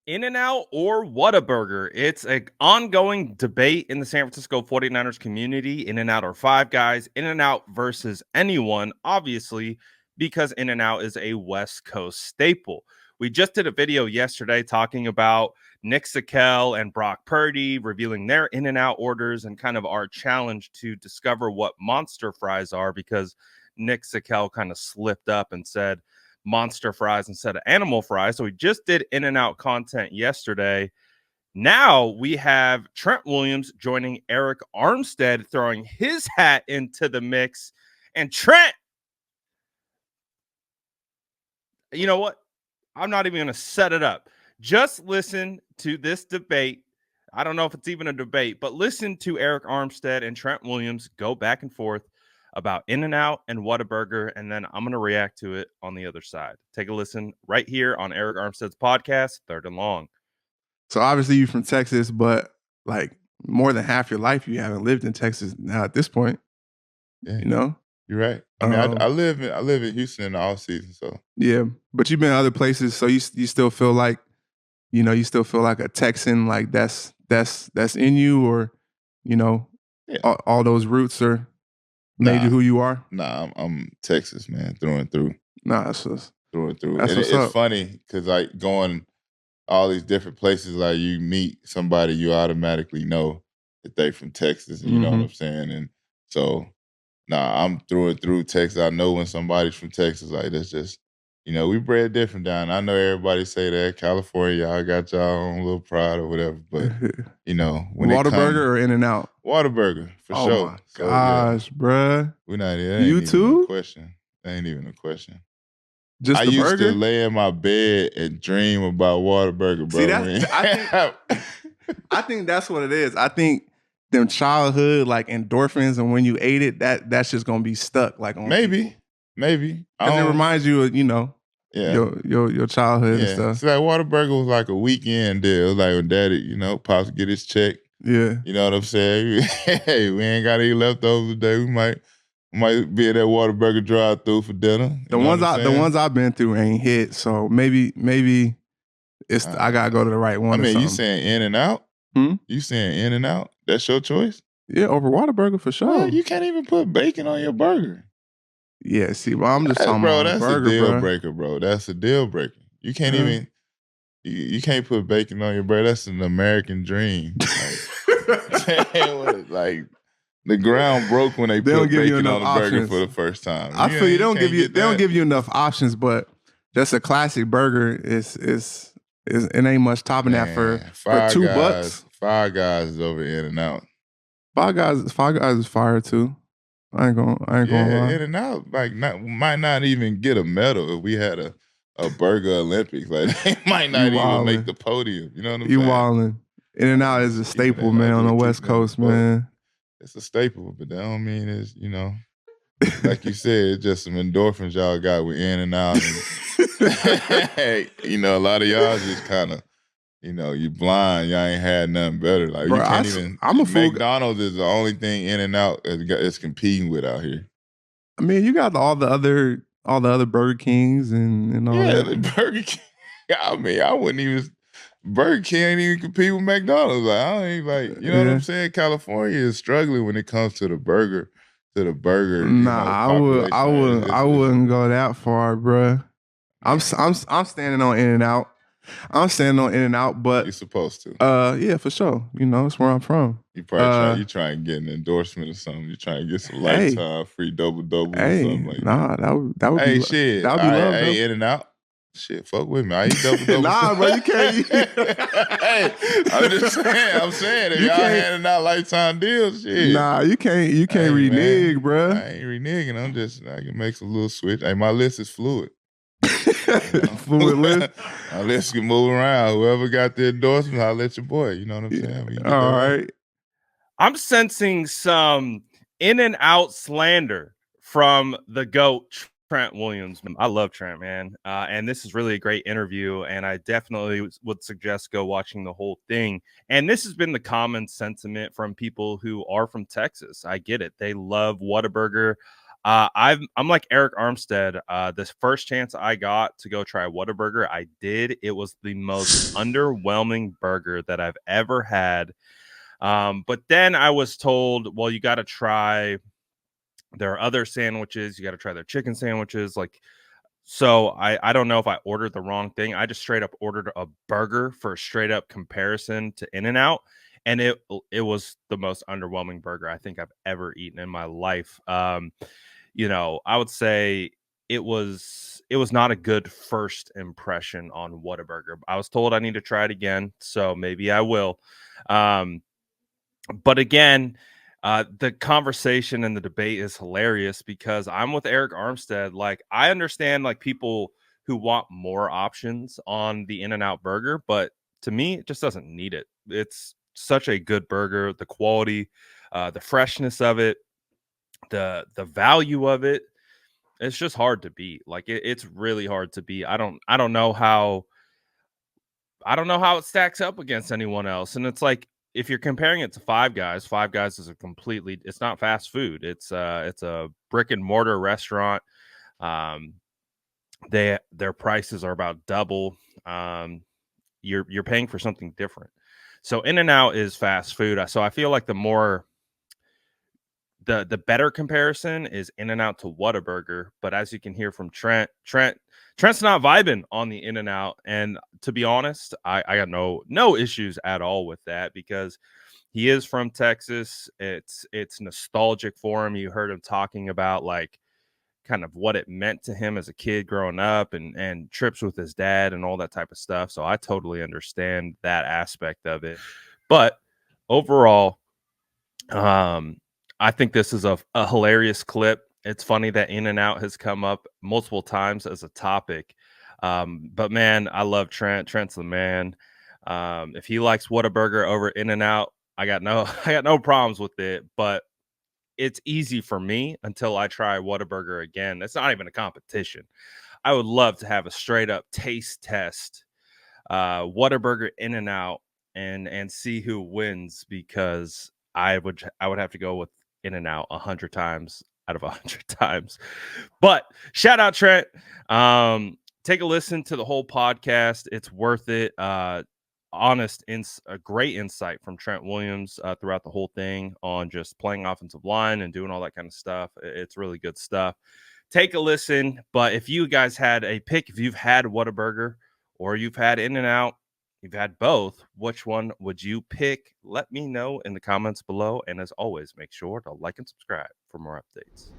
InNOut or Whataburger? It's an ongoing debate in the San Francisco 49ers community. InNOut or Five Guys, InNOut versus anyone, obviously, because InNOut is a West Coast staple. We just did a video yesterday talking about Nick Sakel and Brock Purdy revealing their InNOut orders and kind of our challenge to discover what monster fries are, because Nick Sakel kind of slipped up and said monster fries instead of animal fries. So we just did InNOut content yesterday. Now we have Trent Williams joining Eric Armstead, throwing his hat into the mix. And Trent, you know what? I'm not even going to set it up. Just listen to this debate. I don't know if it's even a debate, but listen to Eric Armstead and Trent Williams go back and forth about InNOut and Whataburger, and then I'm going to react to it on the other side. Take a listen right here on Eric Armstead's podcast, Third and Long. So obviously you're from Texas, but like more than half your life you haven't lived in Texas now at this point. Yeah. You know? You're right. I mean, I live in Houston in the off season, so yeah. But you've been other places, so you still feel like, you still feel like a Texan, like that's in you, or yeah. all those roots are made you who you are. Nah, I'm Texas, man, through and through. Nah, that's just through and through. That's and what's it's up. funny because like going all these different places, like you meet somebody, you automatically know that they from Texas, and you know what I'm saying. And so, I'm through and through Texas. I know when somebody's from Texas, like that's just, we bred different down. I know everybody say that California, y'all got y'all own little pride or whatever, but when Whataburger or InNOut? Whataburger for sure. Oh my gosh, bruh. We're not here. You too? A question. That ain't even a question. Just I the used burger? to lay in my bed and dream about Whataburger, bro. See, I think that's what it is. I think them childhood like endorphins, and when you ate it, that's just gonna be stuck like on maybe. Because it reminds you of your childhood and stuff. So that Whataburger was like a weekend deal. Like when Daddy, Pops get his check. Yeah, you know what I'm saying. Hey, we ain't got any leftovers today. We might be at that Whataburger drive-through for dinner. The ones I've been through ain't hit, so maybe it's I gotta go to the right one. I mean, you saying InNOut? You saying InNOut? That's your choice? Yeah, over Whataburger for sure. Well, you can't even put bacon on your burger. Yeah, see, well, I'm just talking about that's burger, a deal breaker, bro. That's a deal breaker. You can't even you can't put bacon on your burger. That's an American dream. Like the ground broke when they put bacon on the burger for the first time. I feel you don't give you enough options, but just a classic burger is it ain't much topping that for $2. Five Guys is over InNOut. Five Guys is fire too. I ain't gonna lie. InNOut might not even get a medal if we had a burger Olympics. Like they might not even make the podium. You know what I'm saying? You wildin'. InNOut is a staple, man, on the West Coast, man. It's a staple, but that don't mean it's, like you said, it's just some endorphins y'all got with InNOut. And, a lot of y'all just kind of, you blind. Y'all ain't had nothing better. Like, bro, you can't even. McDonald's is the only thing InNOut is competing with out here. I mean, you got all the other Burger Kings and all that. Yeah, the Burger King. I mean, I wouldn't even. Burger King ain't even compete with McDonald's. Like, I don't even what I'm saying? California is struggling when it comes to the burger. Nah, I wouldn't go that far, bruh. I'm standing on InNOut. I'm standing on InNOut, but you're supposed to. Yeah, for sure. It's where I'm from. You probably you trying to get an endorsement or something. You trying to get some lifetime free double or something like that. That would be shit. That would be love. Hey, InNOut. Shit, fuck with me. I eat double. Nah, bro, you can't. Hey, I'm saying if y'all handing out lifetime deals, shit. Nah, you can't renege, bro. I ain't reneging. I can make some little switch. Hey, my list is fluid. Fluid list. My list can move around. Whoever got the endorsement, I'll let your boy. You know what I'm saying? All right. I'm sensing some InNOut slander from the GOAT, Trent Williams. I love Trent, man. And this is really a great interview, and I definitely would suggest go watching the whole thing. And this has been the common sentiment from people who are from Texas. I get it. They love Whataburger. I'm like Eric Armstead. This first chance I got to go try Whataburger, I did. It was the most underwhelming burger that I've ever had. But then I was told, well, you got to try their other sandwiches. You got to try their chicken sandwiches. Like, so I don't know if I ordered the wrong thing. I just straight up ordered a burger for a straight up comparison to InNOut, and it was the most underwhelming burger I think I've ever eaten in my life. I would say it was not a good first impression on Whataburger. I was told I need to try it again, so maybe I will. But again, the conversation and the debate is hilarious because I'm with Eric Armstead. Like, I understand like people who want more options on the In-N-Out burger, but to me, it just doesn't need it. It's such a good burger. The quality, the freshness of it, the value of it, it's just hard to beat. Like it's really hard to beat. I don't know how it stacks up against anyone else. And it's like if you're comparing it to Five Guys is it's not fast food. It's a brick and mortar restaurant. Um their prices are about double. You're paying for something different. So In-N-Out is fast food. So I feel like the better comparison is In-N-Out to Whataburger, but as you can hear from Trent's not vibing on the In-N-Out, and to be honest, I got no issues at all with that because he is from Texas. It's nostalgic for him. You heard him talking about like kind of what it meant to him as a kid growing up and trips with his dad and all that type of stuff. So I totally understand that aspect of it. But overall, um, I think this is a hilarious clip. It's funny that In-N-Out has come up multiple times as a topic. But man, I love Trent. Trent's the man. If he likes Whataburger over In-N-Out, I got no I got no problems with it. But it's easy for me until I try Whataburger again. It's not even a competition. I would love to have a straight up taste test, Whataburger In-N-Out, and see who wins because I would have to go with In-N-Out 100 times out of 100 times. But shout out Trent. Take a listen to the whole podcast. It's worth it. A great insight from Trent Williams throughout the whole thing on just playing offensive line and doing all that kind of stuff. It's really good stuff. Take a listen. But if you guys had a pick, if you've had Whataburger or you've had In-N-Out, you've had both, which one would you pick? Let me know in the comments below. And as always, make sure to like and subscribe for more updates.